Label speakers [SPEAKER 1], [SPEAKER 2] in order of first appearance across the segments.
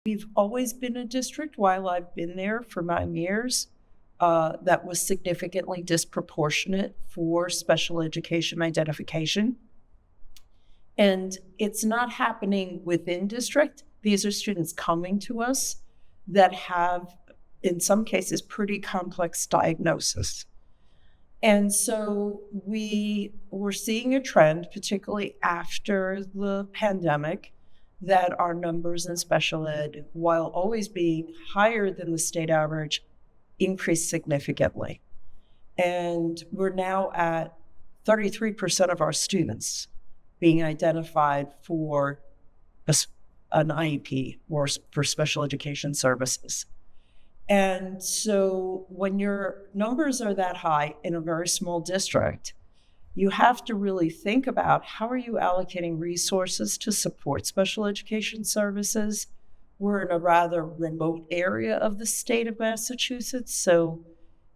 [SPEAKER 1] We've always been a district, while I've been there for 9 years, that was significantly disproportionate for special education identification. And it's not happening within district. These are students coming to us that have, in some cases, pretty complex diagnosis. And so we were seeing a trend, particularly after the pandemic, that our numbers in special ed, while always being higher than the state average, increased significantly. And we're now at 33% of our students being identified for an IEP or for special education services. And so when your numbers are that high in a very small district, you have to really think about how are you allocating resources to support special education services. We're in a rather remote area of the state of Massachusetts, so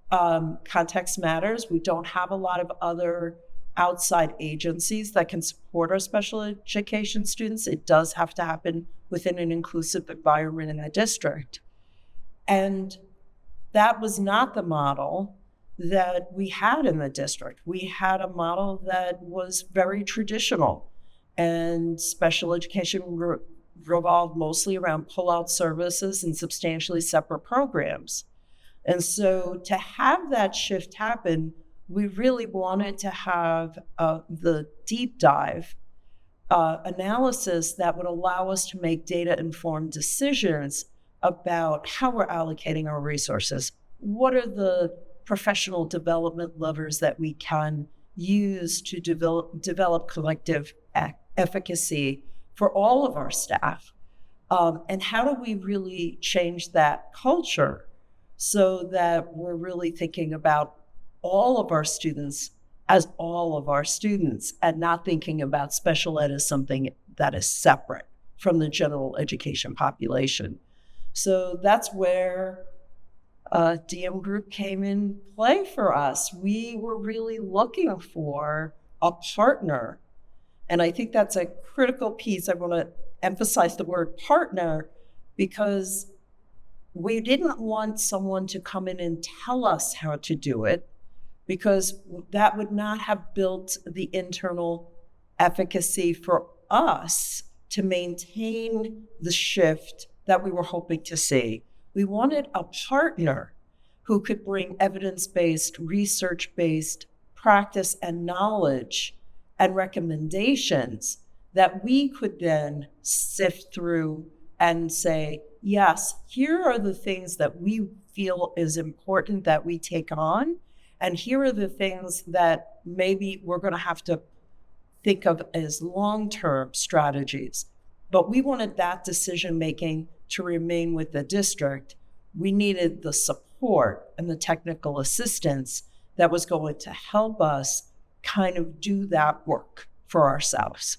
[SPEAKER 1] context matters. We don't have a lot of other outside agencies that can support our special education students. It does have to happen within an inclusive environment in a district. And that was not the model that we had in the district. We had a model that was very traditional, and special education revolved mostly around pull-out services and substantially separate programs. And so to have that shift happen, we really wanted to have the deep dive analysis that would allow us to make data-informed decisions about how we're allocating our resources. What are the professional development levers that we can use to develop collective efficacy for all of our staff? And how do we really change that culture so that we're really thinking about all of our students as all of our students and not thinking about special ed as something that is separate from the general education population? So that's where DMGroup came in play for us. We were really looking for a partner. And I think that's a critical piece. I want to emphasize the word partner because we didn't want someone to come in and tell us how to do it, because that would not have built the internal efficacy for us to maintain the shift that we were hoping to see. We wanted a partner who could bring evidence-based, research-based practice and knowledge and recommendations that we could then sift through and say, yes, here are the things that we feel is important that we take on, and here are the things that maybe we're going to have to think of as long-term strategies. But we wanted that decision-making to remain with the district. We needed the support and the technical assistance that was going to help us kind of do that work for ourselves.